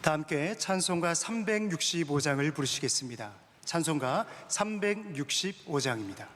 다 함께 찬송가 365장을 부르시겠습니다. 찬송가 365장입니다.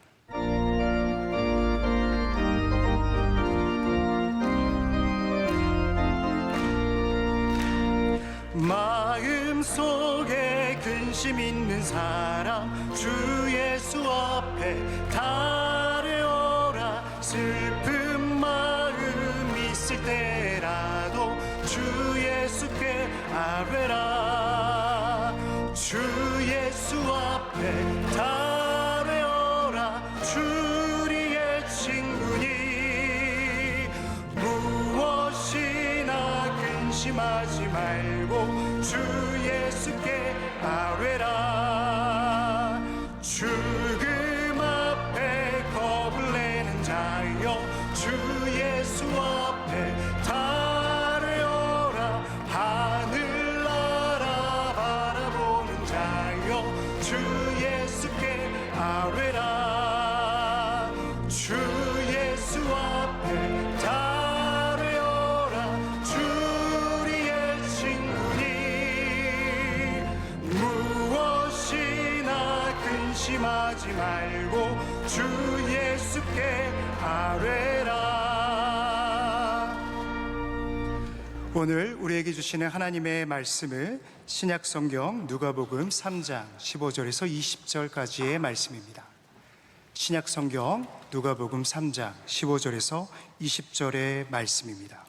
마음속에 근심 있는 사람 주 예수 앞에 달려오라. 슬픈 마음 있을 때라도 주 예수께 아뢰라. 주 예수 앞에 달려오라. 주리의 친구니 무엇이나 근심하지 말고 주 예수께 아뢰라. 죽음 앞에 겁을 내는 자여 주 예수 앞에 달려오라. 하늘나라 바라보는 자여 주 예수께 아뢰라. 주 예수 앞에 달려오라. 주리의 친구니 무엇이나 근심하지 말고 주 예수께 아뢰라. 오늘 우리에게 주시는 하나님의 말씀을 신약성경 누가복음 3장 15절에서 20절까지의 말씀입니다. 신약성경 누가복음 3장 15절에서 20절의 말씀입니다.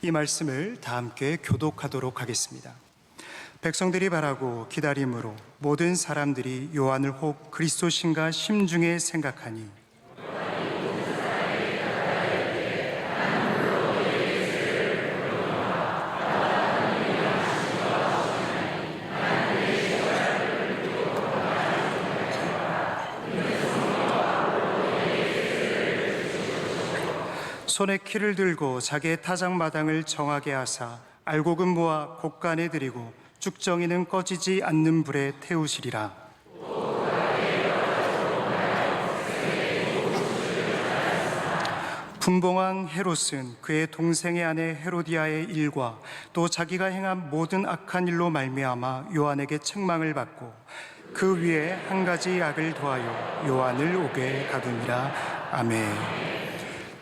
이 말씀을 다 함께 교독하도록 하겠습니다. 백성들이 바라고 기다림으로 모든 사람들이 요한을 혹 그리스도신가 심중에 생각하니 손에 키를 들고 자기의 타작마당을 정하게 하사 알곡은 모아 곡간에 들이고 쭉정이는 꺼지지 않는 불에 태우시리라. 분봉왕 헤롯은 그의 동생의 아내 헤로디아의 일과 또 자기가 행한 모든 악한 일로 말미암아 요한에게 책망을 받고 그 위에 한 가지 악을 더하여 요한을 옥에 가두니라. 아멘.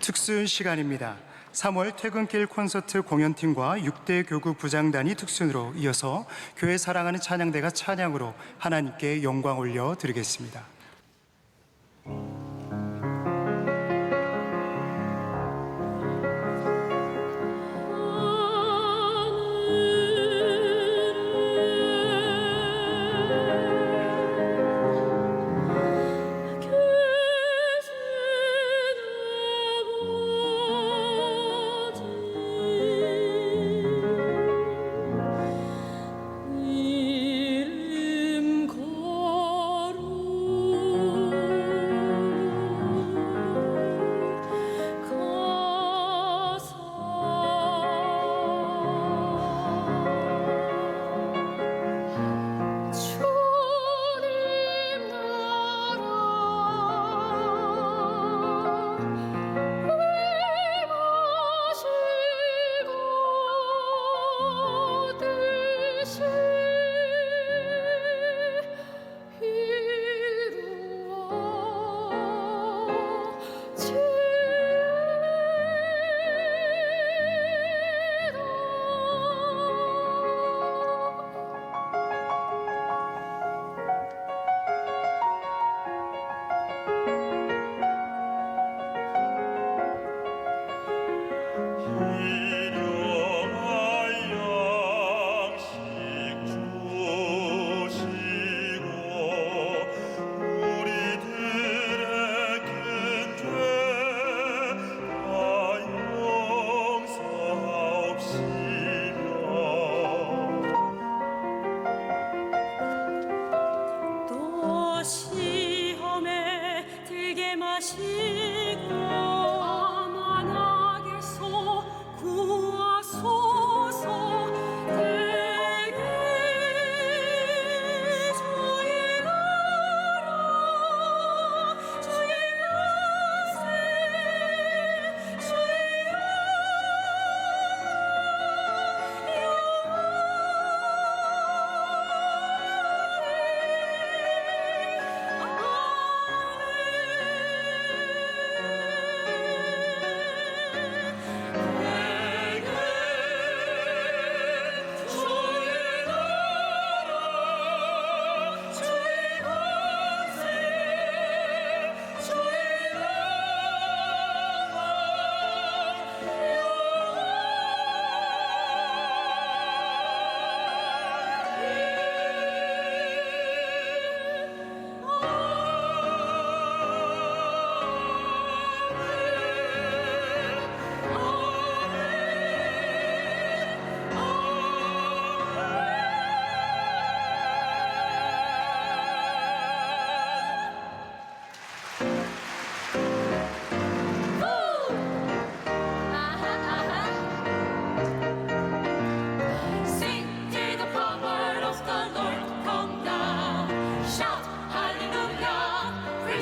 특수 시간입니다. 3월 퇴근길 콘서트 공연팀과 6대 교구 부장단이 특순으로 이어서 교회 사랑하는 찬양대가 찬양으로 하나님께 영광 올려 드리겠습니다.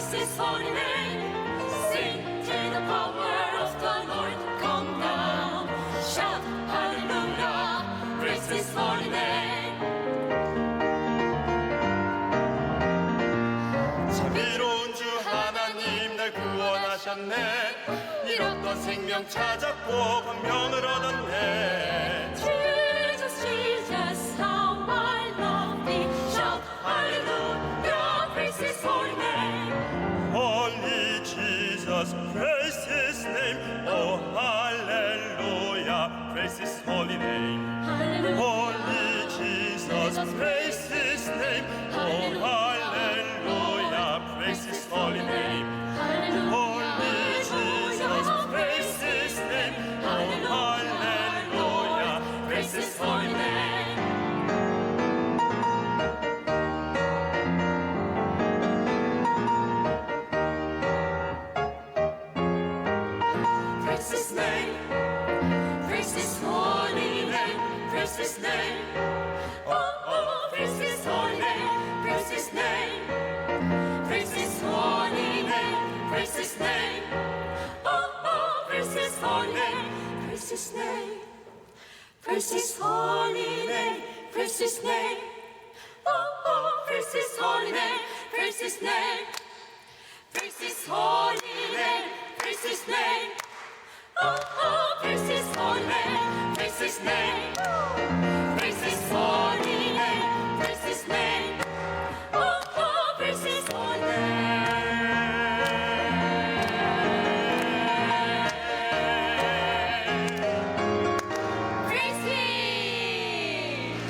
praise His holy name. Sing till the power of the Lord come down. Shout hallelujah, praise His holy name. 자비로운 주 하나님 날 구원하셨네. 잃었던 생명 찾았고 광명을 얻었네. Jesus, Jesus, how I love Thee. Shout hallelujah, praise His holy name. Holy Jesus, praise His name. Oh hallelujah, praise His holy name. Hallelujah. Holy Jesus, praise His name. Oh hallelujah, praise His holy name. Holy Jesus, praise His name. Oh hallelujah, praise His holy name. Praise His name, praise His holy name, praise His name. Oh, oh, praise His holy name, praise His name, praise His holy name, praise His name. Oh, oh, praise His holy name, praise His name, praise His holy name, praise His name. Oh, oh, praise His holy name, praise His name, praise His holy name, praise His name. Oh, oh, praise His holy name, praise His name, praise His holy name, praise His name. Oh, oh, praise His holy name. Praise Him.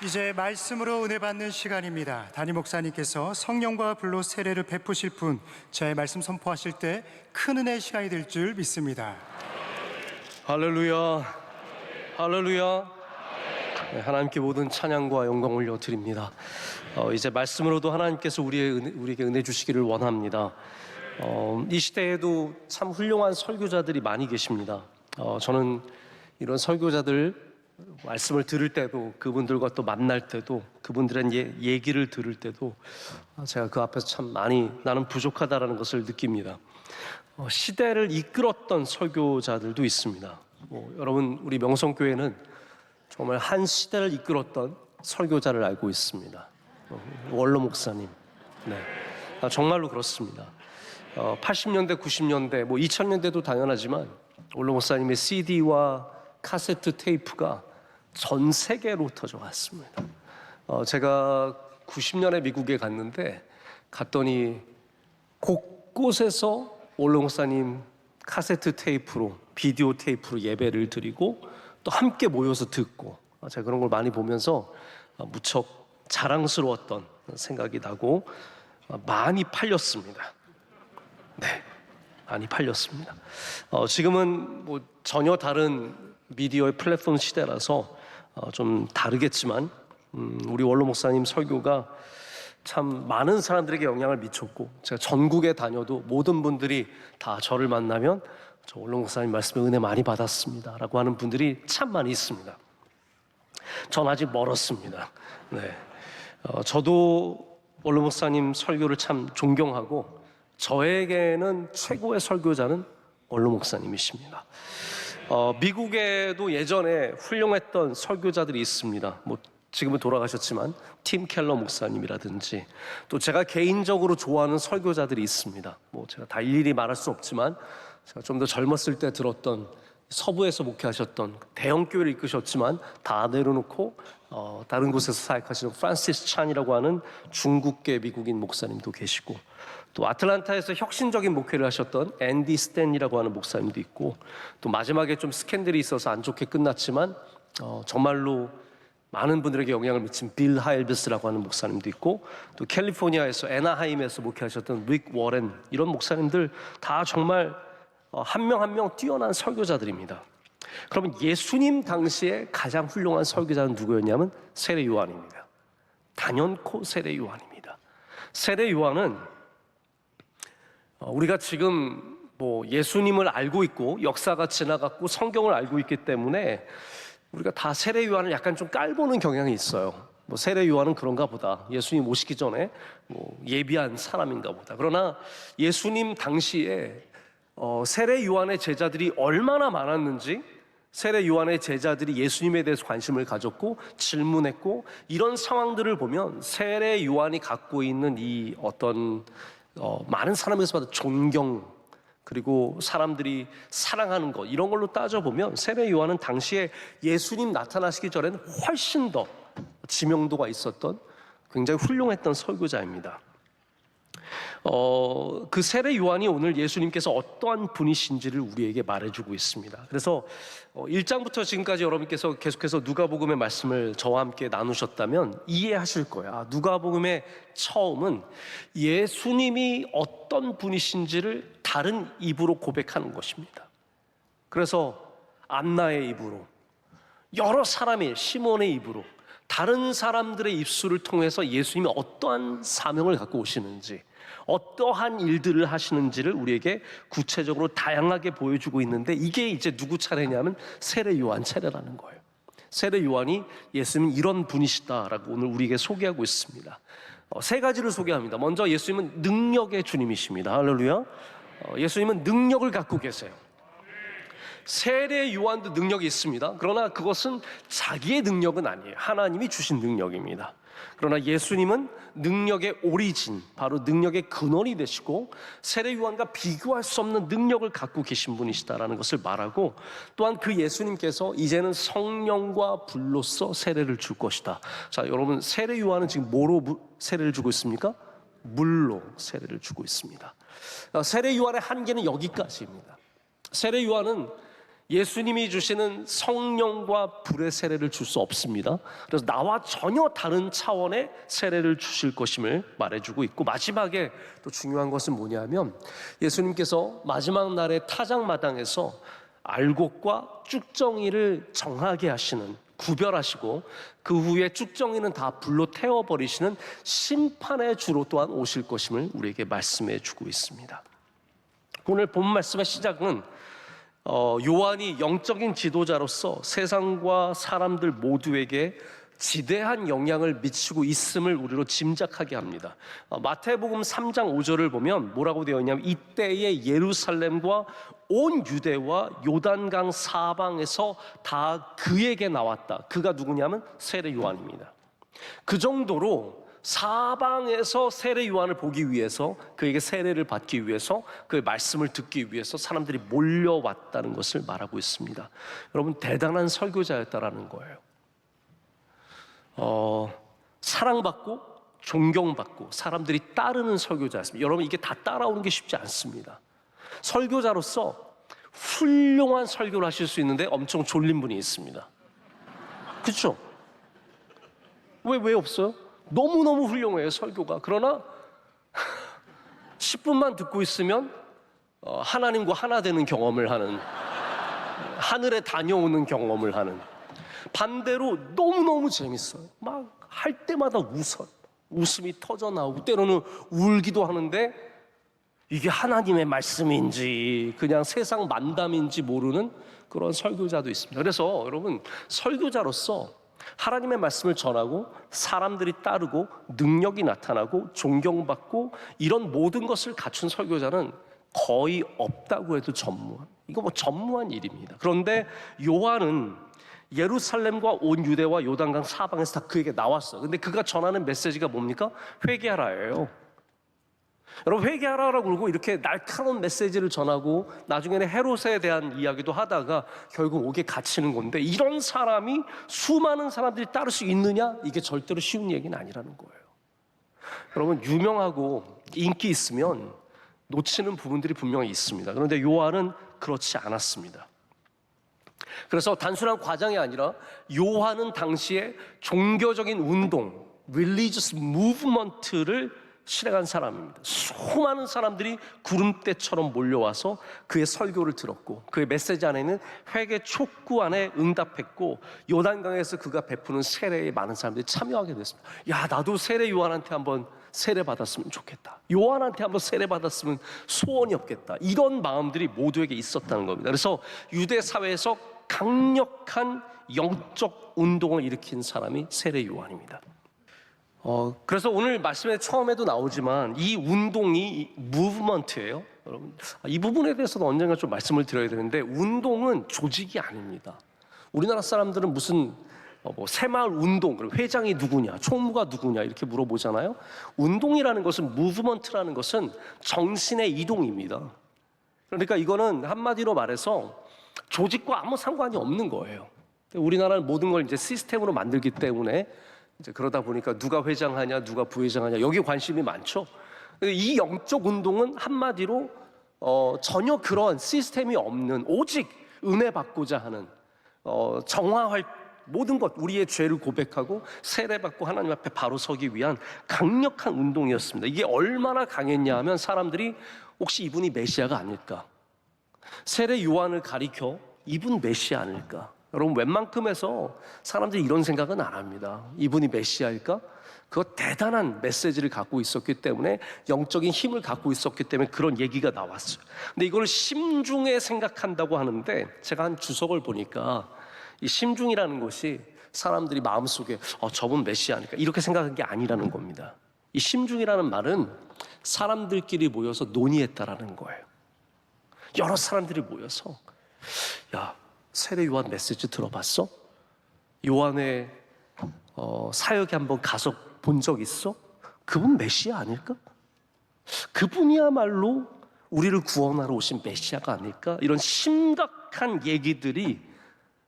이제 말씀으로 은혜 받는 시간입니다. 담임 목사님께서 성령과 불로 세례를 베푸실 분, 제 말씀 선포하실 때 큰 은혜의 시간이 될 줄 믿습니다. 할렐루야, 할렐루야. 네, 하나님께 모든 찬양과 영광 올려드립니다. 이제 말씀으로도 하나님께서 우리에게 은혜 주시기를 원합니다. 이 시대에도 참 훌륭한 설교자들이 많이 계십니다. 저는 이런 설교자들 말씀을 들을 때도, 그분들과 또 만날 때도, 그분들의 얘기를 들을 때도 제가 그 앞에서 참 많이 나는 부족하다라는 것을 느낍니다. 시대를 이끌었던 설교자들도 있습니다. 여러분, 우리 명성교회는 정말 한 시대를 이끌었던 설교자를 알고 있습니다. 원로 목사님. 네, 정말로 그렇습니다. 80년대, 90년대, 2000년대도 당연하지만 원로 목사님의 CD와 카세트 테이프가 전 세계로 흩어져 갔습니다. 제가 90년에 미국에 갔더니 곳곳에서 원로 목사님 카세트 테이프로, 비디오 테이프로 예배를 드리고 또 함께 모여서 듣고, 제가 그런 걸 많이 보면서 무척 자랑스러웠던 생각이 나고 많이 팔렸습니다. 네, 많이 팔렸습니다. 지금은 전혀 다른 미디어의 플랫폼 시대라서 좀 다르겠지만 우리 원로 목사님 설교가 참 많은 사람들에게 영향을 미쳤고, 제가 전국에 다녀도 모든 분들이 다 저를 만나면 저 원로 목사님 말씀에 은혜 많이 받았습니다 라고 하는 분들이 참 많이 있습니다. 전 아직 멀었습니다. 네, 저도 원로 목사님 설교를 참 존경하고 저에게는 최고의 설교자는 원로 목사님이십니다. 미국에도 예전에 훌륭했던 설교자들이 있습니다. 지금은 돌아가셨지만 팀 켈러 목사님이라든지, 또 제가 개인적으로 좋아하는 설교자들이 있습니다. 제가 다 일일이 말할 수 없지만 제가 좀 더 젊었을 때 들었던, 서부에서 목회하셨던, 대형 교회를 이끄셨지만 다 내려놓고 다른 곳에서 사역하시는 프란시스 찬이라고 하는 중국계 미국인 목사님도 계시고, 또 아틀란타에서 혁신적인 목회를 하셨던 앤디 스탠이라고 하는 목사님도 있고, 또 마지막에 좀 스캔들이 있어서 안 좋게 끝났지만 정말로 많은 분들에게 영향을 미친 빌 하일비스라고 하는 목사님도 있고, 또 캘리포니아에서 애나하임에서 목회하셨던 릭 워렌, 이런 목사님들 다 정말 한 명 한 명 뛰어난 설교자들입니다. 그러면 예수님 당시에 가장 훌륭한 설교자는 누구였냐면 세례 요한입니다. 단연코 세례 요한입니다. 세례 요한은 우리가 지금 예수님을 알고 있고 역사가 지나갔고 성경을 알고 있기 때문에 우리가 다 세례 요한을 약간 좀 깔보는 경향이 있어요. 세례 요한은 그런가 보다, 예수님 오시기 전에 예비한 사람인가 보다. 그러나 예수님 당시에 세례 요한의 제자들이 얼마나 많았는지, 세례 요한의 제자들이 예수님에 대해서 관심을 가졌고 질문했고, 이런 상황들을 보면 세례 요한이 갖고 있는 이 어떤 많은 사람에서 받은 존경, 그리고 사람들이 사랑하는 것, 이런 걸로 따져보면 세례 요한은 당시에 예수님 나타나시기 전에는 훨씬 더 지명도가 있었던 굉장히 훌륭했던 설교자입니다. 그 세례 요한이 오늘 예수님께서 어떠한 분이신지를 우리에게 말해주고 있습니다. 그래서 1장부터 지금까지 여러분께서 계속해서 누가복음의 말씀을 저와 함께 나누셨다면 이해하실 거야. 누가복음의 처음은 예수님이 어떤 분이신지를 다른 입으로 고백하는 것입니다. 그래서 안나의 입으로, 여러 사람의, 시몬의 입으로, 다른 사람들의 입술을 통해서 예수님이 어떠한 사명을 갖고 오시는지, 어떠한 일들을 하시는지를 우리에게 구체적으로 다양하게 보여주고 있는데, 이게 이제 누구 차례냐면 세례 요한 차례라는 거예요. 세례 요한이 예수님은 이런 분이시다라고 오늘 우리에게 소개하고 있습니다. 세 가지를 소개합니다. 먼저 예수님은 능력의 주님이십니다. 할렐루야. 예수님은 능력을 갖고 계세요. 세례 요한도 능력이 있습니다. 그러나 그것은 자기의 능력은 아니에요. 하나님이 주신 능력입니다. 그러나 예수님은 능력의 오리진, 바로 능력의 근원이 되시고 세례 요한과 비교할 수 없는 능력을 갖고 계신 분이시다라는 것을 말하고, 또한 그 예수님께서 이제는 성령과 불로써 세례를 줄 것이다. 자, 여러분, 세례 요한은 지금 뭐로 세례를 주고 있습니까? 물로 세례를 주고 있습니다. 세례 요한의 한계는 여기까지입니다. 세례 요한은 예수님이 주시는 성령과 불의 세례를 줄 수 없습니다. 그래서 나와 전혀 다른 차원의 세례를 주실 것임을 말해주고 있고, 마지막에 또 중요한 것은 뭐냐면 예수님께서 마지막 날의 타작마당에서 알곡과 쭉정이를 정하게 하시는, 구별하시고 그 후에 쭉정이는 다 불로 태워버리시는 심판의 주로 또한 오실 것임을 우리에게 말씀해 주고 있습니다. 오늘 본 말씀의 시작은 요한이 영적인 지도자로서 세상과 사람들 모두에게 지대한 영향을 미치고 있음을 우리로 짐작하게 합니다. 마태복음 3장 5절을 보면 뭐라고 되어 있냐면, 이때에 예루살렘과 온 유대와 요단강 사방에서 다 그에게 나왔다. 그가 누구냐면 세례 요한입니다. 그 정도로 사방에서 세례 요한을 보기 위해서, 그에게 세례를 받기 위해서, 그의 말씀을 듣기 위해서 사람들이 몰려왔다는 것을 말하고 있습니다. 여러분, 대단한 설교자였다라는 거예요. 사랑받고 존경받고 사람들이 따르는 설교자였습니다. 여러분, 이게 다 따라오는 게 쉽지 않습니다. 설교자로서 훌륭한 설교를 하실 수 있는데 엄청 졸린 분이 있습니다. 그렇죠? 왜 없어요? 너무너무 훌륭해요, 설교가. 그러나 10분만 듣고 있으면 하나님과 하나 되는 경험을 하는, 하늘에 다녀오는 경험을 하는. 반대로 너무너무 재밌어요. 막 할 때마다 웃음이 터져나오고 때로는 울기도 하는데 이게 하나님의 말씀인지 그냥 세상 만담인지 모르는 그런 설교자도 있습니다. 그래서 여러분, 설교자로서 하나님의 말씀을 전하고 사람들이 따르고 능력이 나타나고 존경받고 이런 모든 것을 갖춘 설교자는 거의 없다고 해도 전무한, 이거 뭐 전무한 일입니다. 그런데 요한은 예루살렘과 온 유대와 요단강 사방에서 다 그에게 나왔어요. 근데 그가 전하는 메시지가 뭡니까? 회개하라예요. 여러분, 회개하라라고 그러고 이렇게 날카로운 메시지를 전하고 나중에는 헤롯에 대한 이야기도 하다가 결국 옥에 갇히는 건데, 이런 사람이 수많은 사람들이 따를 수 있느냐? 이게 절대로 쉬운 얘기는 아니라는 거예요. 여러분, 유명하고 인기 있으면 놓치는 부분들이 분명히 있습니다. 그런데 요한은 그렇지 않았습니다. 그래서 단순한 과장이 아니라 요한은 당시에 종교적인 운동, religious movement를 실행한 사람입니다. 수많은 사람들이 구름대처럼 몰려와서 그의 설교를 들었고, 그의 메시지 안에는 회개 촉구 안에 응답했고, 요단강에서 그가 베푸는 세례에 많은 사람들이 참여하게 됐습니다. 야, 나도 세례 요한한테 한번 세례 받았으면 좋겠다. 요한한테 한번 세례 받았으면 소원이 없겠다. 이런 마음들이 모두에게 있었다는 겁니다. 그래서 유대 사회에서 강력한 영적 운동을 일으킨 사람이 세례 요한입니다. 그래서 오늘 말씀의 처음에도 나오지만 이 운동이 무브먼트예요. 여러분, 이 부분에 대해서도 언젠가 좀 말씀을 드려야 되는데, 운동은 조직이 아닙니다. 우리나라 사람들은 무슨 새마을 운동, 그리고 회장이 누구냐, 총무가 누구냐 이렇게 물어보잖아요. 운동이라는 것은, 무브먼트라는 것은 정신의 이동입니다. 그러니까 이거는 한마디로 말해서 조직과 아무 상관이 없는 거예요. 우리나라는 모든 걸 이제 시스템으로 만들기 때문에 이제 그러다 보니까 누가 회장하냐, 누가 부회장하냐, 여기 관심이 많죠. 이 영적 운동은 한마디로 전혀 그런 시스템이 없는, 오직 은혜 받고자 하는, 정화할 모든 것, 우리의 죄를 고백하고 세례받고 하나님 앞에 바로 서기 위한 강력한 운동이었습니다. 이게 얼마나 강했냐 하면 사람들이 혹시 이분이 메시아가 아닐까, 세례 요한을 가리켜 이분 메시아 아닐까. 여러분, 웬만큼에서 사람들이 이런 생각은 안 합니다. 이분이 메시아일까? 그거 대단한 메시지를 갖고 있었기 때문에, 영적인 힘을 갖고 있었기 때문에 그런 얘기가 나왔어요. 근데 이걸 심중에 생각한다고 하는데, 제가 한 주석을 보니까 이 심중이라는 것이 사람들이 마음속에 저분 메시아 아닐까 이렇게 생각한 게 아니라는 겁니다. 이 심중이라는 말은 사람들끼리 모여서 논의했다라는 거예요. 여러 사람들이 모여서, 야, 세례 요한 메시지 들어봤어? 요한의 사역에 한번 가서 본 적 있어? 그분 메시아 아닐까? 그분이야말로 우리를 구원하러 오신 메시아가 아닐까? 이런 심각한 얘기들이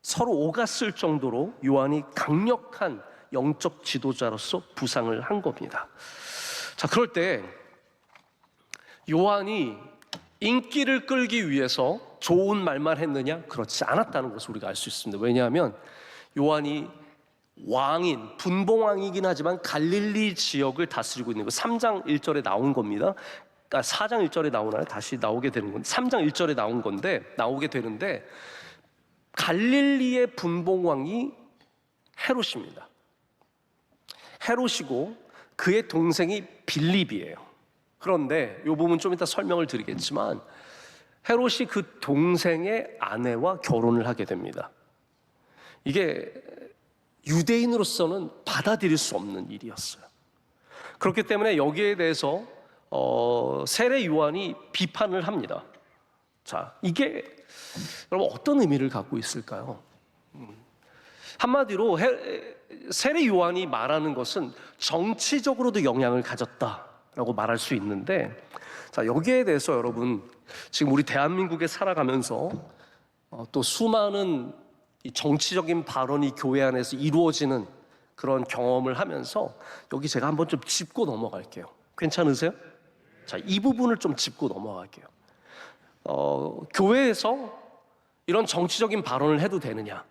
서로 오갔을 정도로 요한이 강력한 영적 지도자로서 부상을 한 겁니다. 자, 그럴 때 요한이 인기를 끌기 위해서 좋은 말만 했느냐? 그렇지 않았다는 것을 우리가 알 수 있습니다. 왜냐하면 요한이 왕인, 분봉왕이긴 하지만 갈릴리 지역을 다스리고 있는 거 3장 1절에 나온 겁니다. 그러니까 4장 1절에 나오나요? 다시 나오게 되는 건데 3장 1절에 나오게 되는데 갈릴리의 분봉왕이 헤롯입니다. 헤롯이고 그의 동생이 빌립이에요. 그런데 이 부분 좀 이따 설명을 드리겠지만 헤롯이 그 동생의 아내와 결혼을 하게 됩니다. 이게 유대인으로서는 받아들일 수 없는 일이었어요. 그렇기 때문에 여기에 대해서 세례 요한이 비판을 합니다. 자, 이게 여러분 어떤 의미를 갖고 있을까요? 한마디로 세례 요한이 말하는 것은 정치적으로도 영향을 가졌다라고 말할 수 있는데, 자, 여기에 대해서 여러분 지금 우리 대한민국에 살아가면서 또 수많은 이 정치적인 발언이 교회 안에서 이루어지는 그런 경험을 하면서 여기 제가 한번 좀 짚고 넘어갈게요. 괜찮으세요? 자, 이 부분을 좀 짚고 넘어갈게요. 교회에서 이런 정치적인 발언을 해도 되느냐?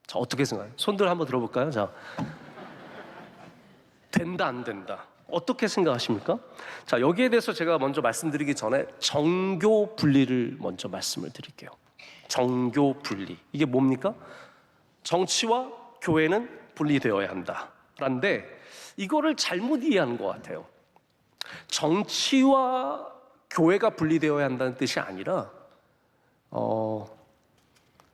자, 어떻게 생각해요? 손들 한번 들어볼까요? 자, 된다, 안 된다. 어떻게 생각하십니까? 자, 여기에 대해서 제가 먼저 말씀드리기 전에 정교 분리를 먼저 말씀을 드릴게요. 정교 분리. 이게 뭡니까? 정치와 교회는 분리되어야 한다. 라는데 이거를 잘못 이해하는 것 같아요. 정치와 교회가 분리되어야 한다는 뜻이 아니라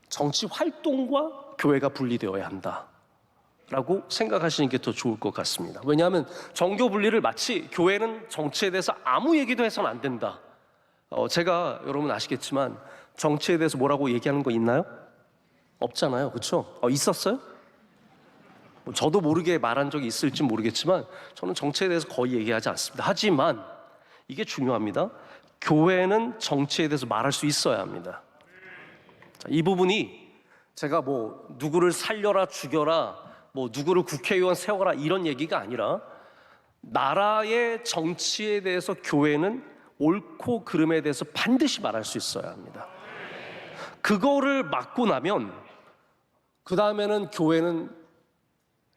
정치 활동과 교회가 분리되어야 한다라고 생각하시는 게 더 좋을 것 같습니다. 왜냐하면 정교 분리를 마치 교회는 정치에 대해서 아무 얘기도 해서는 안 된다. 제가 여러분 아시겠지만 정치에 대해서 뭐라고 얘기하는 거 있나요? 없잖아요. 그렇죠? 있었어요? 저도 모르게 말한 적이 있을지 모르겠지만 저는 정치에 대해서 거의 얘기하지 않습니다. 하지만 이게 중요합니다. 교회는 정치에 대해서 말할 수 있어야 합니다. 자, 이 부분이 제가 뭐 누구를 살려라 죽여라 뭐 누구를 국회의원 세워라 이런 얘기가 아니라 나라의 정치에 대해서 교회는 옳고 그름에 대해서 반드시 말할 수 있어야 합니다. 그거를 막고 나면 그 다음에는 교회는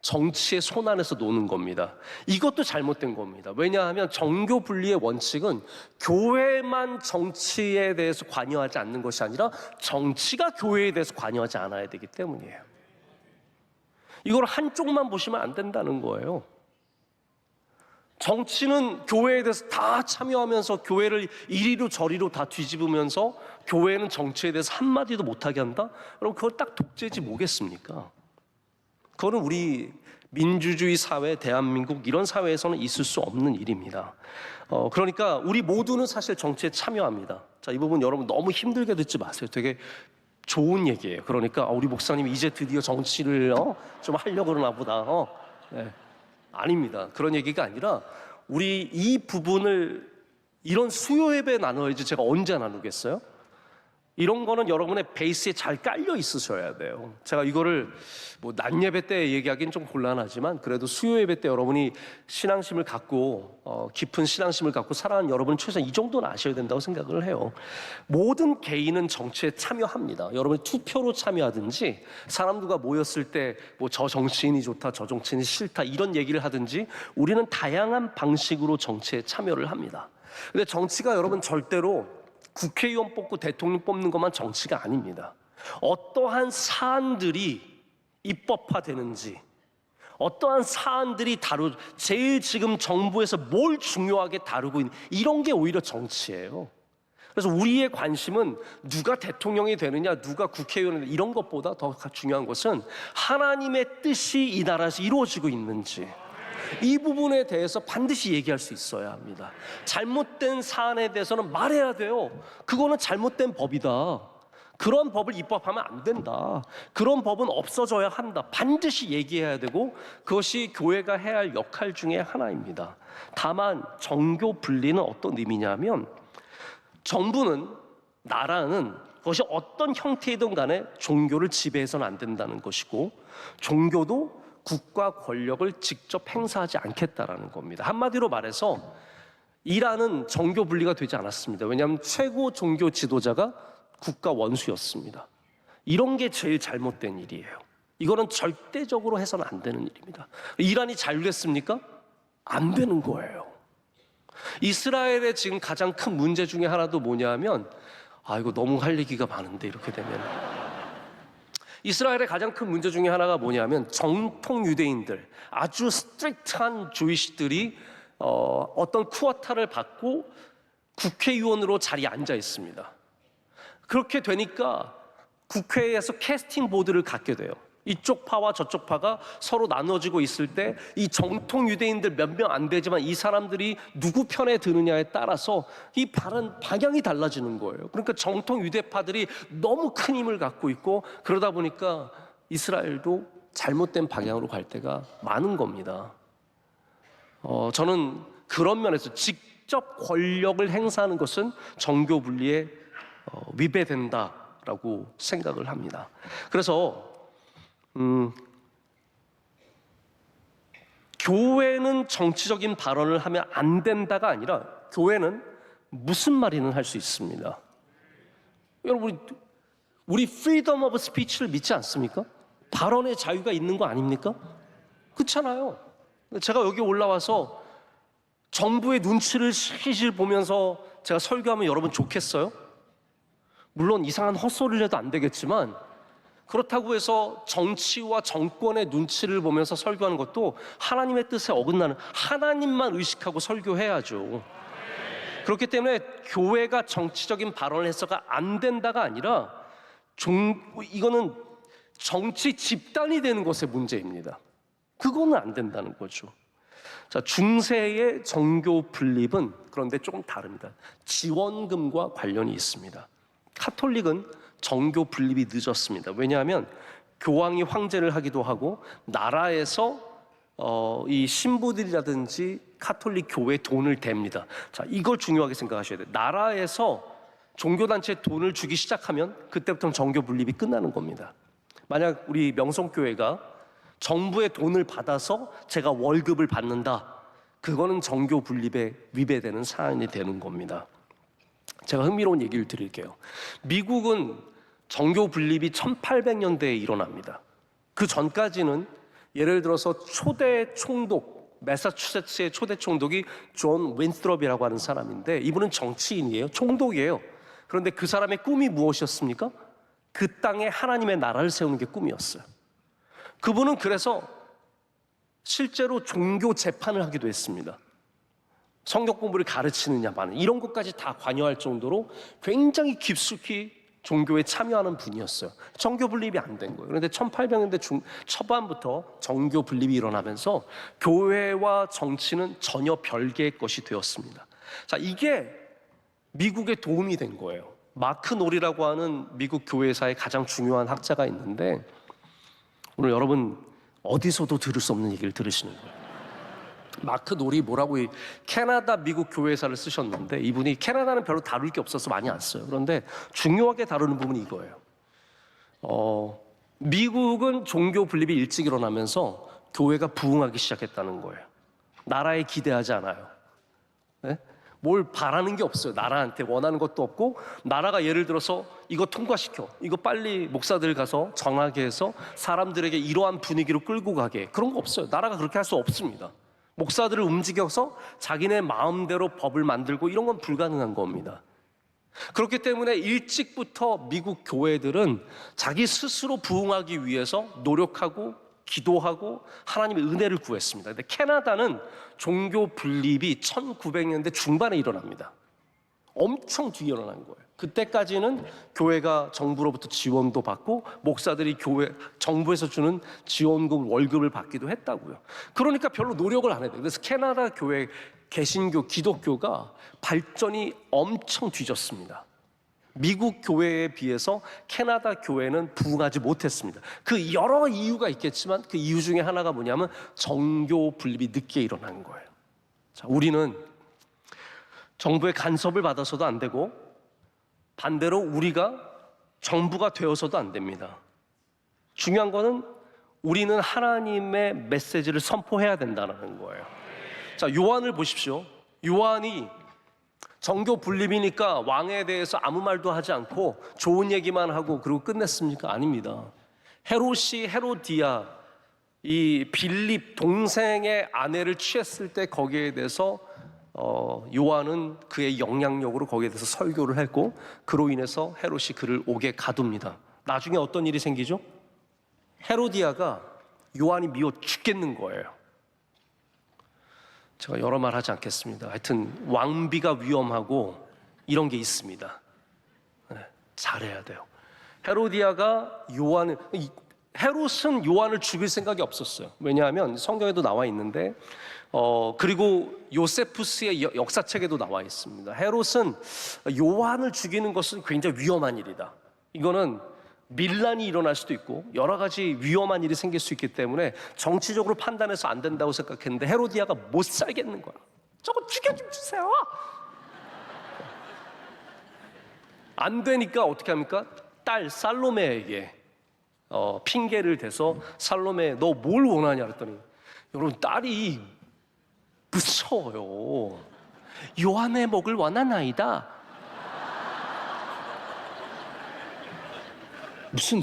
정치의 손 안에서 노는 겁니다. 이것도 잘못된 겁니다. 왜냐하면 정교 분리의 원칙은 교회만 정치에 대해서 관여하지 않는 것이 아니라 정치가 교회에 대해서 관여하지 않아야 되기 때문이에요. 이걸 한쪽만 보시면 안 된다는 거예요. 정치는 교회에 대해서 다 참여하면서 교회를 이리로 저리로 다 뒤집으면서 교회는 정치에 대해서 한마디도 못하게 한다? 그럼 그건 딱 독재지 뭐겠습니까? 그거는 우리 민주주의 사회, 대한민국 이런 사회에서는 있을 수 없는 일입니다. 그러니까 우리 모두는 사실 정치에 참여합니다. 자, 이 부분 여러분 너무 힘들게 듣지 마세요. 되게 좋은 얘기예요. 그러니까 우리 목사님이 이제 드디어 정치를 좀 하려고 그러나 보다. 네. 아닙니다. 그런 얘기가 아니라 우리 이 부분을 이런 수요 예배 나눠야지 제가 언제 나누겠어요? 이런 거는 여러분의 베이스에 잘 깔려 있으셔야 돼요. 제가 이거를 뭐 낮 예배 때 얘기하기는 좀 곤란하지만 그래도 수요 예배 때 여러분이 신앙심을 갖고 깊은 신앙심을 갖고 살아가는 여러분은 최소한 이 정도는 아셔야 된다고 생각을 해요. 모든 개인은 정치에 참여합니다. 여러분이 투표로 참여하든지 사람들과 모였을 때 뭐 저 정치인이 좋다, 저 정치인이 싫다 이런 얘기를 하든지 우리는 다양한 방식으로 정치에 참여를 합니다. 근데 정치가 여러분 절대로 국회의원 뽑고 대통령 뽑는 것만 정치가 아닙니다. 어떠한 사안들이 입법화되는지, 어떠한 사안들이 제일 지금 정부에서 뭘 중요하게 다루고 있는 이런 게 오히려 정치예요. 그래서 우리의 관심은 누가 대통령이 되느냐, 누가 국회의원이 되느냐 이런 것보다 더 중요한 것은 하나님의 뜻이 이 나라에서 이루어지고 있는지 이 부분에 대해서 반드시 얘기할 수 있어야 합니다. 잘못된 사안에 대해서는 말해야 돼요. 그거는 잘못된 법이다. 그런 법을 입법하면 안 된다. 그런 법은 없어져야 한다. 반드시 얘기해야 되고 그것이 교회가 해야 할 역할 중에 하나입니다. 다만 정교 분리는 어떤 의미냐면 정부는 나라는 그것이 어떤 형태이든 간에 종교를 지배해서는 안 된다는 것이고 종교도 국가 권력을 직접 행사하지 않겠다라는 겁니다. 한마디로 말해서 이란은 정교 분리가 되지 않았습니다. 왜냐하면 최고 종교 지도자가 국가 원수였습니다. 이런 게 제일 잘못된 일이에요. 이거는 절대적으로 해서는 안 되는 일입니다. 이란이 자유했습니까? 안 되는 거예요. 이스라엘의 지금 가장 큰 문제 중에 하나도 뭐냐면, 이거 너무 할 얘기가 많은데 이렇게 되면, 이스라엘의 가장 큰 문제 중에 하나가 뭐냐면 정통 유대인들, 아주 스트릭트한 주이시들이 어떤 쿠아타를 받고 국회의원으로 자리에 앉아 있습니다. 그렇게 되니까 국회에서 캐스팅 보드를 갖게 돼요. 이쪽 파와 저쪽 파가 서로 나눠지고 있을 때 이 정통 유대인들 몇 명 안 되지만 이 사람들이 누구 편에 드느냐에 따라서 이 방향이 달라지는 거예요. 그러니까 정통 유대파들이 너무 큰 힘을 갖고 있고, 그러다 보니까 이스라엘도 잘못된 방향으로 갈 때가 많은 겁니다. 저는 그런 면에서 직접 권력을 행사하는 것은 정교 분리에 위배된다라고 생각을 합니다. 그래서 교회는 정치적인 발언을 하면 안 된다가 아니라 교회는 무슨 말이든 할 수 있습니다. 여러분, 우리 프리덤 오브 스피치를 믿지 않습니까? 발언의 자유가 있는 거 아닙니까? 그렇잖아요. 제가 여기 올라와서 정부의 눈치를 실실 보면서 제가 설교하면 여러분 좋겠어요? 물론 이상한 헛소리를 해도 안 되겠지만, 그렇다고 해서 정치와 정권의 눈치를 보면서 설교하는 것도 하나님의 뜻에 어긋나는, 하나님만 의식하고 설교해야죠. 그렇기 때문에 교회가 정치적인 발언을 해서가 안 된다가 아니라 이거는 정치 집단이 되는 것의 문제입니다. 그거는 안 된다는 거죠. 자, 중세의 정교 분립은 그런데 조금 다릅니다. 지원금과 관련이 있습니다. 카톨릭은 정교 분립이 늦었습니다. 왜냐하면 교황이 황제를 하기도 하고 나라에서 이 신부들이라든지 카톨릭 교회에 돈을 댑니다. 자, 이걸 중요하게 생각하셔야 돼요. 나라에서 종교단체에 돈을 주기 시작하면 그때부터는 정교 분립이 끝나는 겁니다. 만약 우리 명성교회가 정부의 돈을 받아서 제가 월급을 받는다, 그거는 정교 분립에 위배되는 사안이 되는 겁니다. 제가 흥미로운 얘기를 드릴게요. 미국은 정교 분립이 1800년대에 일어납니다. 그 전까지는 예를 들어서 초대 총독, 매사추세츠의 초대 총독이 존 윈스트롭이라고 하는 사람인데, 이분은 정치인이에요. 총독이에요. 그런데 그 사람의 꿈이 무엇이었습니까? 그 땅에 하나님의 나라를 세우는 게 꿈이었어요. 그분은 그래서 실제로 종교 재판을 하기도 했습니다. 성경 공부를 가르치느냐 마느냐 이런 것까지 다 관여할 정도로 굉장히 깊숙이 종교에 참여하는 분이었어요. 정교 분립이 안 된 거예요. 그런데 1800년대 초반부터 정교 분립이 일어나면서 교회와 정치는 전혀 별개의 것이 되었습니다. 자, 이게 미국에 도움이 된 거예요. 마크 놀이라고 하는 미국 교회사의 가장 중요한 학자가 있는데, 오늘 여러분 어디서도 들을 수 없는 얘기를 들으시는 거예요. 마크 놀이 뭐라고 캐나다 미국 교회사를 쓰셨는데, 이분이 캐나다는 별로 다룰 게 없어서 많이 안 써요. 그런데 중요하게 다루는 부분이 이거예요. 미국은 종교 분립이 일찍 일어나면서 교회가 부흥하기 시작했다는 거예요. 나라에 기대하지 않아요. 네? 뭘 바라는 게 없어요. 나라한테 원하는 것도 없고, 나라가 예를 들어서 이거 통과시켜, 이거 빨리 목사들 가서 정하게 해서 사람들에게 이러한 분위기로 끌고 가게, 그런 거 없어요. 나라가 그렇게 할 수 없습니다. 목사들을 움직여서 자기네 마음대로 법을 만들고 이런 건 불가능한 겁니다. 그렇기 때문에 일찍부터 미국 교회들은 자기 스스로 부흥하기 위해서 노력하고 기도하고 하나님의 은혜를 구했습니다. 근데 캐나다는 종교 분립이 1900년대 중반에 일어납니다. 엄청 뒤에 일어난 거예요. 그때까지는 교회가 정부로부터 지원도 받고 목사들이 정부에서 주는 지원금 월급을 받기도 했다고요. 그러니까 별로 노력을 안 해요. 그래서 캐나다 교회, 개신교, 기독교가 발전이 엄청 뒤졌습니다. 미국 교회에 비해서 캐나다 교회는 부흥하지 못했습니다. 그 여러 이유가 있겠지만 그 이유 중에 하나가 뭐냐면 정교 분립이 늦게 일어난 거예요. 자, 우리는 정부의 간섭을 받아서도 안 되고, 반대로 우리가 정부가 되어서도 안 됩니다. 중요한 거는 우리는 하나님의 메시지를 선포해야 된다는 거예요. 자, 요한을 보십시오. 요한이 정교 분립이니까 왕에 대해서 아무 말도 하지 않고 좋은 얘기만 하고 그리고 끝냈습니까? 아닙니다. 헤롯이 헤로디아 이 빌립 동생의 아내를 취했을 때 거기에 대해서 요한은 그의 영향력으로 거기에 대해서 설교를 했고 그로 인해서 헤롯이 그를 옥에 가둡니다. 나중에 어떤 일이 생기죠? 헤로디아가 요한이 미워 죽겠는 거예요. 제가 여러 말 하지 않겠습니다. 하여튼 왕비가 위험하고 이런 게 있습니다. 네, 잘해야 돼요. 헤로디아가 헤롯은 요한을 죽일 생각이 없었어요. 왜냐하면 성경에도 나와 있는데 그리고 요세푸스의 역사책에도 나와 있습니다. 헤롯은 요한을 죽이는 것은 굉장히 위험한 일이다. 이거는 밀란이 일어날 수도 있고 여러 가지 위험한 일이 생길 수 있기 때문에 정치적으로 판단해서 안 된다고 생각했는데 헤로디아가 못 살겠는 거야. 저거 죽여 좀 주세요. 안 되니까 어떻게 합니까? 딸 살로메에게 핑계를 대서 살로메 너 뭘 원하냐 그랬더니 여러분 딸이 무서워요. 요한의 목을 원하나이다. 무슨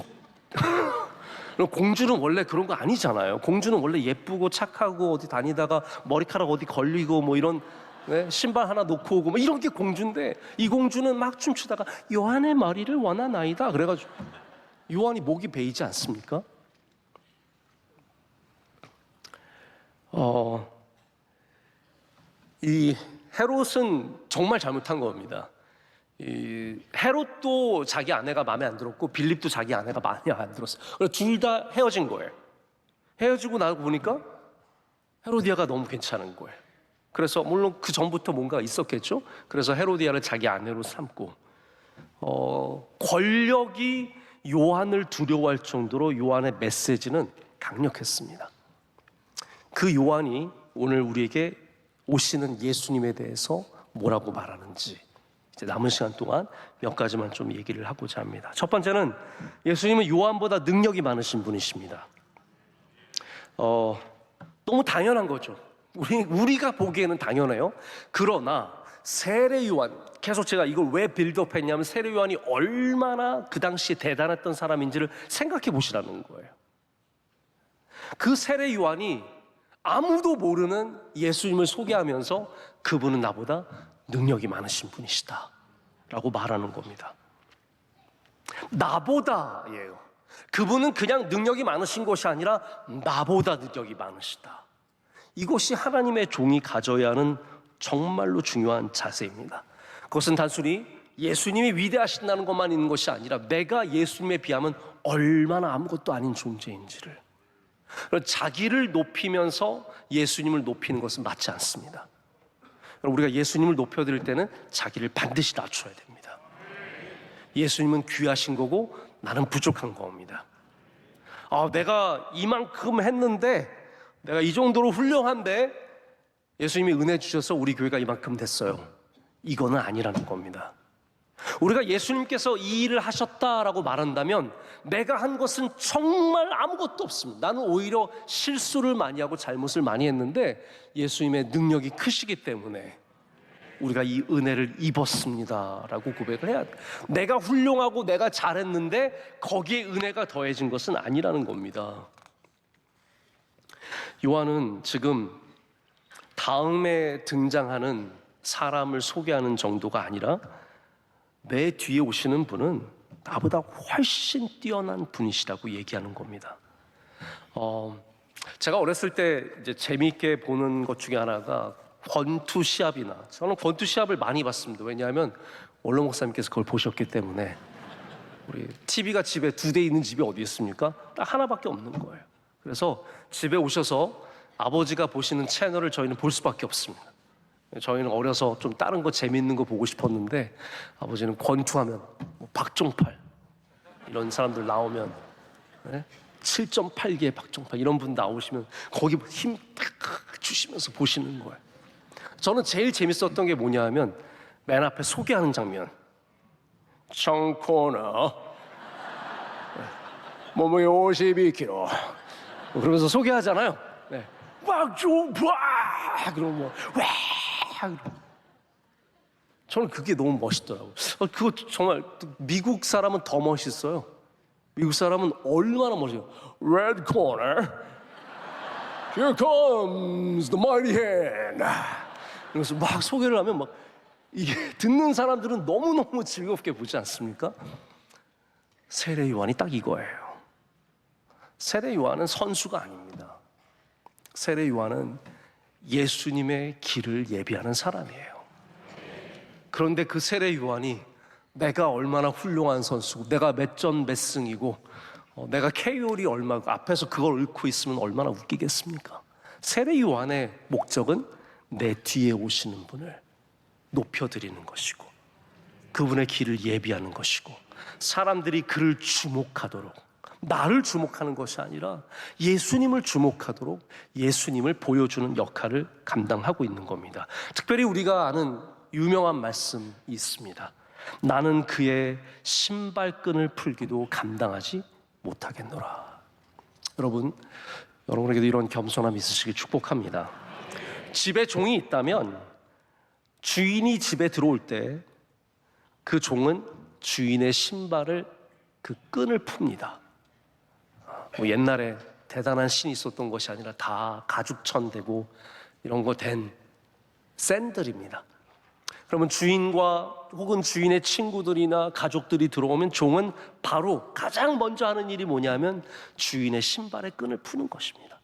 공주는 원래 그런 거 아니잖아요. 공주는 원래 예쁘고 착하고 어디 다니다가 머리카락 어디 걸리고 뭐 이런 신발 하나 놓고 오고 뭐 이런 게 공주인데 이 공주는 막 춤추다가 요한의 머리를 원하나이다 그래가지고 요한이 목이 베이지 않습니까? 이 헤롯은 정말 잘못한 겁니다. 이 헤롯도 자기 아내가 마음에 안 들었고 빌립도 자기 아내가 마음에 안 들었어요. 그래서 둘 다 헤어진 거예요. 헤어지고 나고 보니까 헤로디아가 너무 괜찮은 거예요. 그래서 물론 그 전부터 뭔가 있었겠죠. 그래서 헤로디아를 자기 아내로 삼고 권력이 요한을 두려워할 정도로 요한의 메시지는 강력했습니다. 그 요한이 오늘 우리에게 오시는 예수님에 대해서 뭐라고 말하는지 이제 남은 시간 동안 몇 가지만 좀 얘기를 하고자 합니다. 첫 번째는 예수님은 요한보다 능력이 많으신 분이십니다. 너무 당연한 거죠. 우리가 보기에는 당연해요. 그러나 세례 요한, 계속 제가 이걸 왜 빌드업했냐면 세례 요한이 얼마나 그 당시에 대단했던 사람인지를 생각해 보시라는 거예요. 그 세례 요한이 아무도 모르는 예수님을 소개하면서 그분은 나보다 능력이 많으신 분이시다 라고 말하는 겁니다. 나보다예요. 그분은 그냥 능력이 많으신 것이 아니라 나보다 능력이 많으시다. 이것이 하나님의 종이 가져야 하는 정말로 중요한 자세입니다. 그것은 단순히 예수님이 위대하신다는 것만 있는 것이 아니라 내가 예수님에 비하면 얼마나 아무것도 아닌 존재인지를, 자기를 높이면서 예수님을 높이는 것은 맞지 않습니다. 우리가 예수님을 높여드릴 때는 자기를 반드시 낮춰야 됩니다. 예수님은 귀하신 거고 나는 부족한 겁니다. 내가 이만큼 했는데, 내가 이 정도로 훌륭한데 예수님이 은혜 주셔서 우리 교회가 이만큼 됐어요. 이거는 아니라는 겁니다. 우리가 예수님께서 이 일을 하셨다라고 말한다면 내가 한 것은 정말 아무것도 없습니다. 나는 오히려 실수를 많이 하고 잘못을 많이 했는데 예수님의 능력이 크시기 때문에 우리가 이 은혜를 입었습니다라고 고백을 해야 돼. 내가 훌륭하고 내가 잘했는데 거기에 은혜가 더해진 것은 아니라는 겁니다. 요한은 지금 다음에 등장하는 사람을 소개하는 정도가 아니라 내 뒤에 오시는 분은 나보다 훨씬 뛰어난 분이시라고 얘기하는 겁니다. 제가 어렸을 때 이제 재미있게 보는 것 중에 하나가 권투 시합이나, 저는 권투 시합을 많이 봤습니다. 왜냐하면 원로 목사님께서 그걸 보셨기 때문에. 우리 TV가 집에 2대 있는 집이 어디 있습니까? 딱 하나밖에 없는 거예요. 그래서 집에 오셔서 아버지가 보시는 채널을 저희는 볼 수밖에 없습니다. 저희는 어려서 좀 다른 거 재밌는 거 보고 싶었는데 아버지는 권투하면 박종팔 이런 사람들 나오면 7.8개 박종팔 이런 분 나오시면 거기 힘 탁 주시면서 보시는 거예요. 저는 제일 재밌었던 게 뭐냐 하면 맨 앞에 소개하는 장면. 청코너 몸무게 52kg 그러면서 소개하잖아요. 박종팔 그러면 와 저는 그게 너무 멋있더라고요. 그거 정말 미국 사람은 더 멋있어요. 미국 사람은 얼마나 멋있어요. Red corner, here comes the mighty hand. 그래서 막 소개를 하면 막 이게 듣는 사람들은 너무너무 즐겁게 보지 않습니까? 세례 요한이 딱 이거예요. 세례 요한은 선수가 아닙니다. 세례 요한은 예수님의 길을 예비하는 사람이에요. 그런데 그 세례 요한이 내가 얼마나 훌륭한 선수고 내가 몇 전 몇 승이고 내가 KOL이 얼마고 앞에서 그걸 읊고 있으면 얼마나 웃기겠습니까? 세례 요한의 목적은 내 뒤에 오시는 분을 높여드리는 것이고 그분의 길을 예비하는 것이고 사람들이 그를 주목하도록 나를 주목하는 것이 아니라 예수님을 주목하도록 예수님을 보여주는 역할을 감당하고 있는 겁니다. 특별히 우리가 아는 유명한 말씀이 있습니다. 나는 그의 신발끈을 풀기도 감당하지 못하겠노라. 여러분에게도 이런 겸손함이 있으시길 축복합니다. 집에 종이 있다면 주인이 집에 들어올 때 그 종은 주인의 신발을 그 끈을 풉니다. 옛날에 대단한 신이 있었던 것이 아니라 다 가죽천되고 이런 거 된 샌들입니다. 그러면 주인과 혹은 주인의 친구들이나 가족들이 들어오면 종은 바로 가장 먼저 하는 일이 뭐냐면 주인의 신발의 끈을 푸는 것입니다.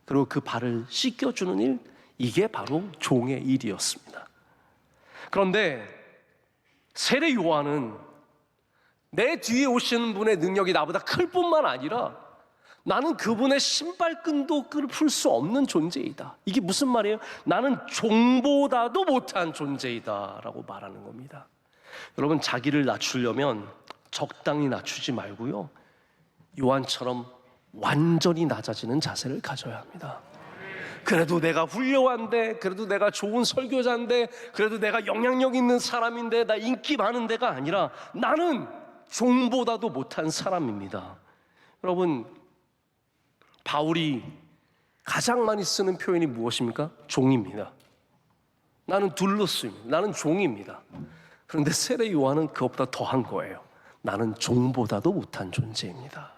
그리고 그 발을 씻겨주는 일, 이게 바로 종의 일이었습니다. 그런데 세례 요한은 내 뒤에 오시는 분의 능력이 나보다 클 뿐만 아니라 나는 그분의 신발끈도 풀 수 없는 존재이다. 이게 무슨 말이에요? 나는 종보다도 못한 존재이다 라고 말하는 겁니다. 여러분, 자기를 낮추려면 적당히 낮추지 말고요, 요한처럼 완전히 낮아지는 자세를 가져야 합니다. 그래도 내가 훌륭한데, 그래도 내가 좋은 설교자인데, 그래도 내가 영향력 있는 사람인데, 나 인기 많은 데가 아니라 나는 종보다도 못한 사람입니다. 여러분, 바울이 가장 많이 쓰는 표현이 무엇입니까? 종입니다. 나는 둘루스입니다. 나는 종입니다. 그런데 세례 요한은 그것보다 더한 거예요. 나는 종보다도 못한 존재입니다.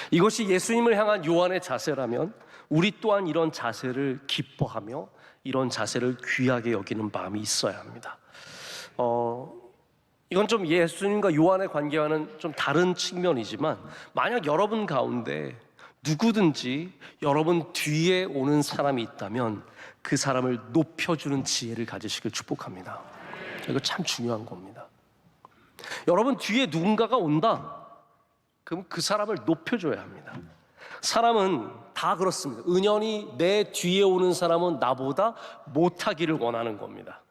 이것이 예수님을 향한 요한의 자세라면 우리 또한 이런 자세를 기뻐하며 이런 자세를 귀하게 여기는 마음이 있어야 합니다. 이건 좀 예수님과 요한의 관계와는 좀 다른 측면이지만, 만약 여러분 가운데 누구든지 여러분 뒤에 오는 사람이 있다면 그 사람을 높여주는 지혜를 가지시길 축복합니다. 이거 참 중요한 겁니다. 여러분 뒤에 누군가가 온다, 그럼 그 사람을 높여줘야 합니다. 사람은 다 그렇습니다. 은연히 내 뒤에 오는 사람은 나보다 못하기를 원하는 겁니다.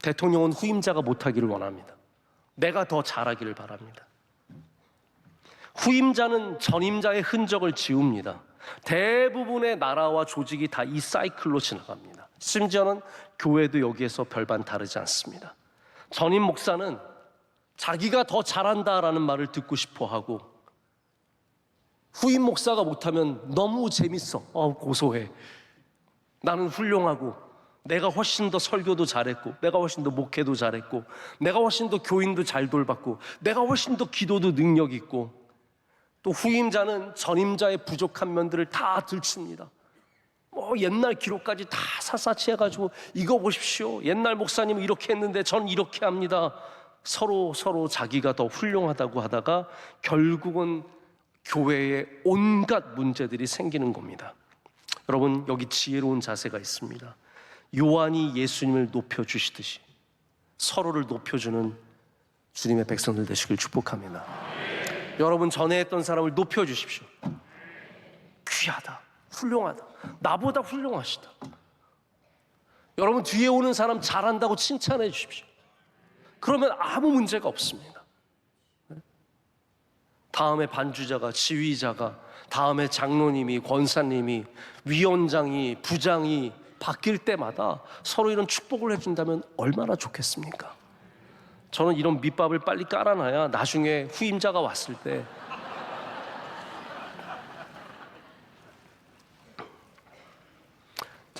대통령은 후임자가 못하기를 원합니다. 내가 더 잘하기를 바랍니다. 후임자는 전임자의 흔적을 지웁니다. 대부분의 나라와 조직이 다 이 사이클로 지나갑니다. 심지어는 교회도 여기에서 별반 다르지 않습니다. 전임 목사는 자기가 더 잘한다라는 말을 듣고 싶어 하고, 후임 목사가 못하면 너무 재밌어, 고소해, 나는 훌륭하고 내가 훨씬 더 설교도 잘했고, 내가 훨씬 더 목회도 잘했고, 내가 훨씬 더 교인도 잘 돌봤고, 내가 훨씬 더 기도도 능력 있고. 또 후임자는 전임자의 부족한 면들을 다 들춥니다. 옛날 기록까지 다 샅샅이 해가지고 이거 보십시오, 옛날 목사님은 이렇게 했는데 전 이렇게 합니다. 서로 자기가 더 훌륭하다고 하다가 결국은 교회에 온갖 문제들이 생기는 겁니다. 여러분, 여기 지혜로운 자세가 있습니다. 요한이 예수님을 높여주시듯이 서로를 높여주는 주님의 백성들 되시길 축복합니다. 여러분 전에 했던 사람을 높여주십시오. 귀하다, 훌륭하다, 나보다 훌륭하시다. 여러분 뒤에 오는 사람 잘한다고 칭찬해 주십시오. 그러면 아무 문제가 없습니다. 다음에 반주자가, 지휘자가, 다음에 장로님이, 권사님이, 위원장이, 부장이 바뀔 때마다 서로 이런 축복을 해준다면 얼마나 좋겠습니까? 저는 이런 밑밥을 빨리 깔아놔야 나중에 후임자가 왔을 때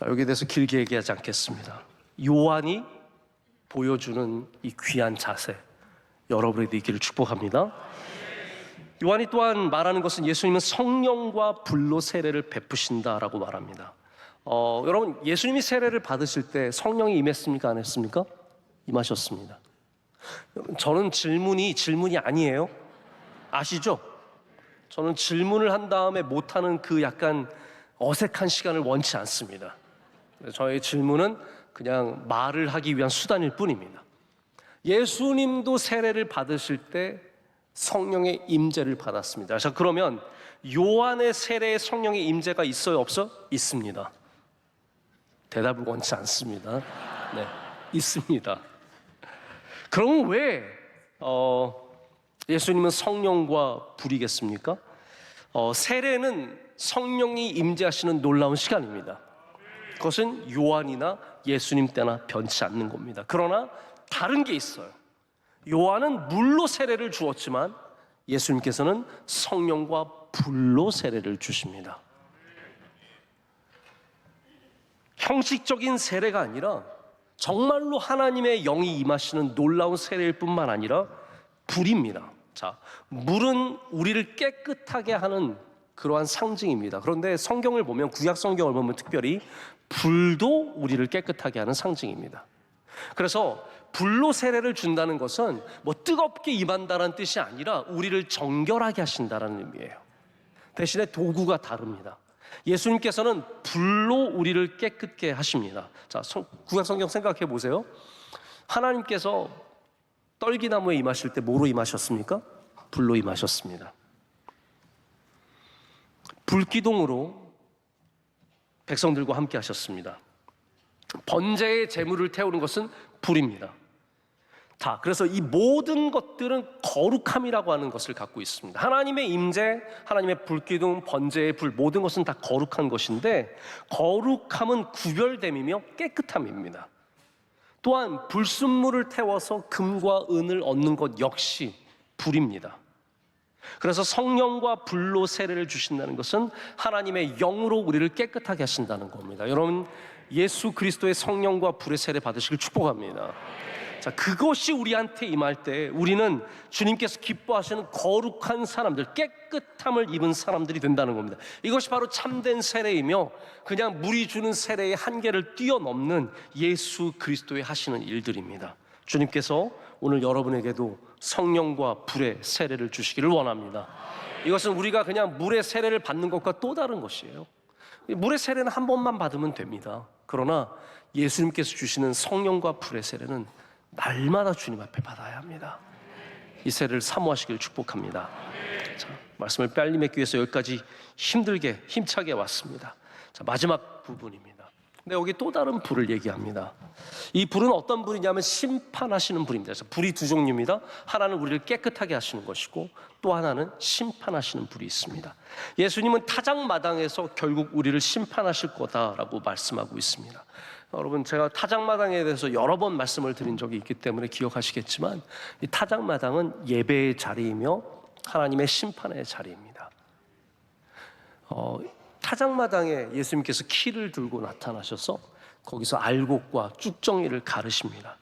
자, 여기에 대해서 길게 얘기하지 않겠습니다. 요한이 보여주는 이 귀한 자세, 여러분에게 있기를 축복합니다. 요한이 또한 말하는 것은 예수님은 성령과 불로 세례를 베푸신다라고 말합니다. 여러분, 예수님이 세례를 받으실 때 성령이 임했습니까? 안 했습니까? 임하셨습니다. 저는 질문이 아니에요. 아시죠? 저는 질문을 한 다음에 못하는 그 약간 어색한 시간을 원치 않습니다. 저의 질문은 그냥 말을 하기 위한 수단일 뿐입니다. 예수님도 세례를 받으실 때 성령의 임재를 받았습니다. 자, 그러면 요한의 세례에 성령의 임재가 있어요, 없어? 있습니다. 대답을 원치 않습니다. 네, 있습니다. 그럼 왜 예수님은 성령과 불이겠습니까? 세례는 성령이 임재하시는 놀라운 시간입니다. 그것은 요한이나 예수님 때나 변치 않는 겁니다. 그러나 다른 게 있어요. 요한은 물로 세례를 주었지만 예수님께서는 성령과 불로 세례를 주십니다. 형식적인 세례가 아니라 정말로 하나님의 영이 임하시는 놀라운 세례일 뿐만 아니라 불입니다. 자, 물은 우리를 깨끗하게 하는 그러한 상징입니다. 그런데 성경을 보면, 구약 성경을 보면 특별히 불도 우리를 깨끗하게 하는 상징입니다. 그래서 불로 세례를 준다는 것은 뭐 뜨겁게 임한다는 뜻이 아니라 우리를 정결하게 하신다는 의미예요. 대신에 도구가 다릅니다. 예수님께서는 불로 우리를 깨끗게 하십니다. 자, 구약 성경 생각해 보세요. 하나님께서 떨기나무에 임하실 때 뭐로 임하셨습니까? 불로 임하셨습니다. 불기둥으로 백성들과 함께 하셨습니다. 번제의 제물을 태우는 것은 불입니다. 그래서 이 모든 것들은 거룩함이라고 하는 것을 갖고 있습니다. 하나님의 임재, 하나님의 불기둥, 번제의 불, 모든 것은 다 거룩한 것인데, 거룩함은 구별됨이며 깨끗함입니다. 또한 불순물을 태워서 금과 은을 얻는 것 역시 불입니다. 그래서 성령과 불로 세례를 주신다는 것은 하나님의 영으로 우리를 깨끗하게 하신다는 겁니다. 여러분, 예수 그리스도의 성령과 불의 세례 받으시길 축복합니다. 자, 그것이 우리한테 임할 때 우리는 주님께서 기뻐하시는 거룩한 사람들, 깨끗함을 입은 사람들이 된다는 겁니다. 이것이 바로 참된 세례이며 그냥 물이 주는 세례의 한계를 뛰어넘는 예수 그리스도의 하시는 일들입니다. 주님께서 오늘 여러분에게도 성령과 불의 세례를 주시기를 원합니다. 이것은 우리가 그냥 물의 세례를 받는 것과 또 다른 것이에요. 물의 세례는 한 번만 받으면 됩니다. 그러나 예수님께서 주시는 성령과 불의 세례는 날마다 주님 앞에 받아야 합니다. 이 세례를 사모하시길 축복합니다. 자, 말씀을 빨리 맺기 위해서 여기까지 힘들게 힘차게 왔습니다. 자, 마지막 부분입니다. 근데 여기 또 다른 불을 얘기합니다. 이 불은 어떤 불이냐면 심판하시는 불입니다. 그래서 불이 두 종류입니다. 하나는 우리를 깨끗하게 하시는 것이고 또 하나는 심판하시는 불이 있습니다. 예수님은 타작마당에서 결국 우리를 심판하실 거다라고 말씀하고 있습니다. 여러분, 제가 타작마당에 대해서 여러 번 말씀을 드린 적이 있기 때문에 기억하시겠지만, 이 타작마당은 예배의 자리이며 하나님의 심판의 자리입니다. 타작마당에 예수님께서 키를 들고 나타나셔서 거기서 알곡과 쭉정이를 가르십니다.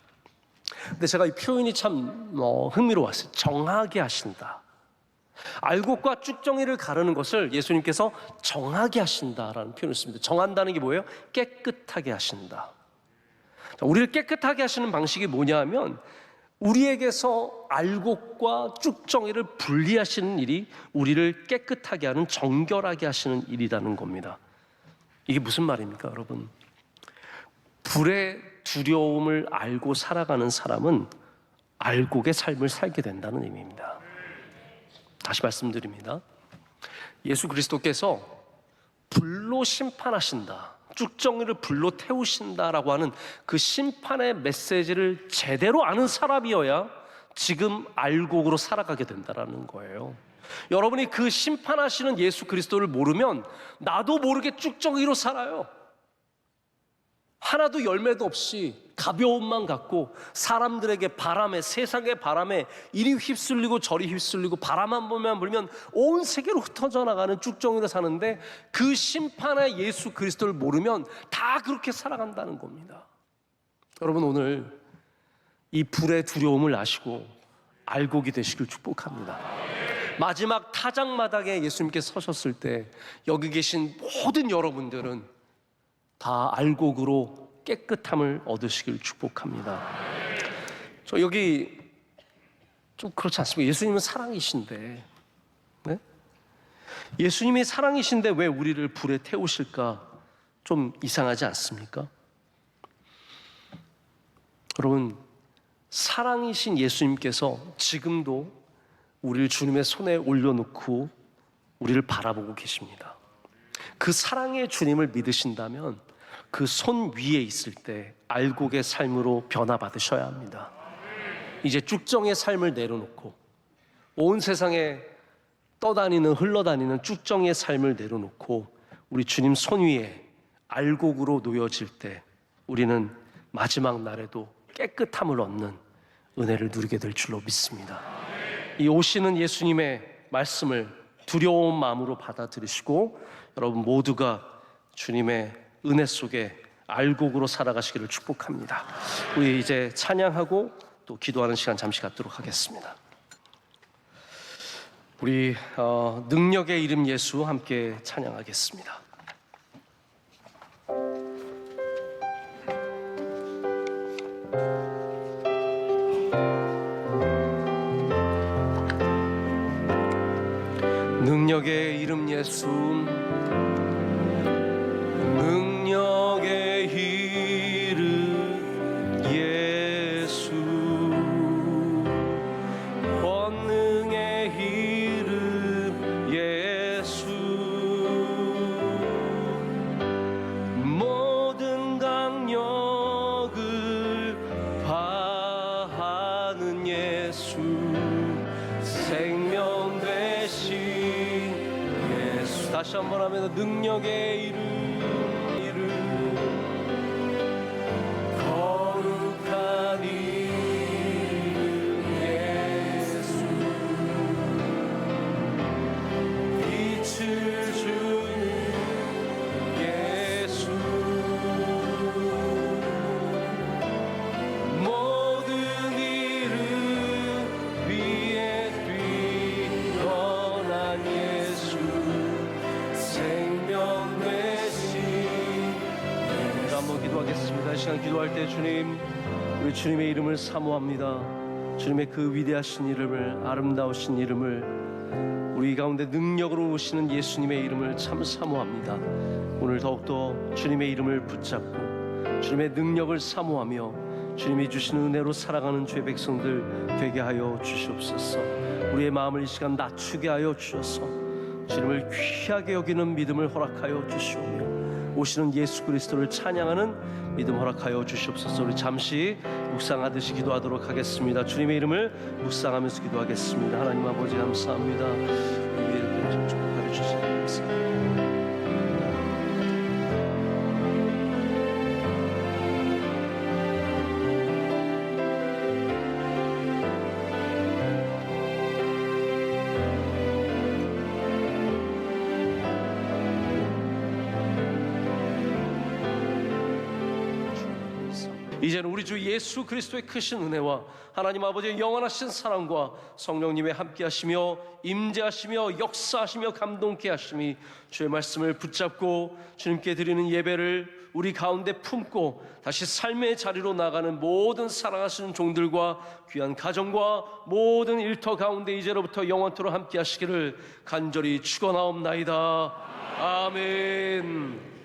근데 제가 이 표현이 참 흥미로웠어요. 정하게 하신다. 알곡과 쭉정이를 가르는 것을 예수님께서 정하게 하신다라는 표현을 씁니다. 정한다는 게 뭐예요? 깨끗하게 하신다. 우리를 깨끗하게 하시는 방식이 뭐냐 하면 우리에게서 알곡과 쭉정이를 분리하시는 일이 우리를 깨끗하게 하는, 정결하게 하시는 일이라는 겁니다. 이게 무슨 말입니까, 여러분? 불의 두려움을 알고 살아가는 사람은 알곡의 삶을 살게 된다는 의미입니다. 다시 말씀드립니다. 예수 그리스도께서 불로 심판하신다, 쭉정이를 불로 태우신다라고 하는 그 심판의 메시지를 제대로 아는 사람이어야 지금 알곡으로 살아가게 된다라는 거예요. 여러분이 그 심판하시는 예수 그리스도를 모르면 나도 모르게 쭉정이로 살아요. 하나도 열매도 없이 가벼움만 갖고 사람들에게 바람에, 세상의 바람에 이리 휩쓸리고 저리 휩쓸리고 바람만 불면 온 세계로 흩어져 나가는 쭉정이로 사는데, 그 심판의 예수 그리스도를 모르면 다 그렇게 살아간다는 겁니다. 여러분, 오늘 이 불의 두려움을 아시고 알곡이 되시길 축복합니다. 마지막 타작마당에 예수님께 서셨을 때 여기 계신 모든 여러분들은 다 알곡으로 깨끗함을 얻으시길 축복합니다. 저 여기 좀 그렇지 않습니까? 예수님은 사랑이신데, 네? 예수님이 사랑이신데 왜 우리를 불에 태우실까? 좀 이상하지 않습니까? 여러분, 사랑이신 예수님께서 지금도 우리를 주님의 손에 올려놓고 우리를 바라보고 계십니다. 그 사랑의 주님을 믿으신다면 그 손 위에 있을 때 알곡의 삶으로 변화받으셔야 합니다. 이제 쭉정의 삶을 내려놓고 온 세상에 떠다니는, 흘러다니는 쭉정의 삶을 내려놓고 우리 주님 손 위에 알곡으로 놓여질 때 우리는 마지막 날에도 깨끗함을 얻는 은혜를 누리게 될 줄로 믿습니다. 이 오시는 예수님의 말씀을 두려운 마음으로 받아들이시고 여러분 모두가 주님의 은혜 속에 알곡으로 살아가시기를 축복합니다. 우리 이제 찬양하고 또 기도하는 시간 잠시 갖도록 하겠습니다. 우리 능력의 이름 예수 함께 찬양하겠습니다. 능력의 이름 예수, 능력의 이름 예수, 권능의 이름 예수, 모든 강력을 파하는 예수, 생명 되신 다시 한번 하면 능력의 이름 거룩한 이름 예수, 빛을 주는 예수, 모든 이름 위에 뛰어난 예수, 생명 되신. 한번 기도하겠습니다. 이 시간 기도할 때 주님, 우리 주님의 이름을 사모합니다. 주님의 그 위대하신 이름을, 아름다우신 이름을, 우리 가운데 능력으로 오시는 예수님의 이름을 참 사모합니다. 오늘 더욱더 주님의 이름을 붙잡고 주님의 능력을 사모하며 주님이 주시는 은혜로 살아가는 주의 백성들 되게 하여 주시옵소서. 우리의 마음을 이 시간 낮추게 하여 주셔서 주님을 귀하게 여기는 믿음을 허락하여 주시오며 오시는 예수 그리스도를 찬양하는 믿음 허락하여 주시옵소서. 우리 잠시 묵상하듯이 기도하도록 하겠습니다. 주님의 이름을 묵상하면서 기도하겠습니다. 하나님 아버지 감사합니다. 우리의 이름을 좀 축복하여 주시옵소서. 이제는 우리 주 예수 그리스도의 크신 은혜와 하나님 아버지의 영원하신 사랑과 성령님의 함께하시며 임재하시며 역사하시며 감동케 하심이 주의 말씀을 붙잡고 주님께 드리는 예배를 우리 가운데 품고 다시 삶의 자리로 나가는 모든 사랑하시는 종들과 귀한 가정과 모든 일터 가운데 이제로부터 영원토록 함께하시기를 간절히 축원하옵나이다. 아멘.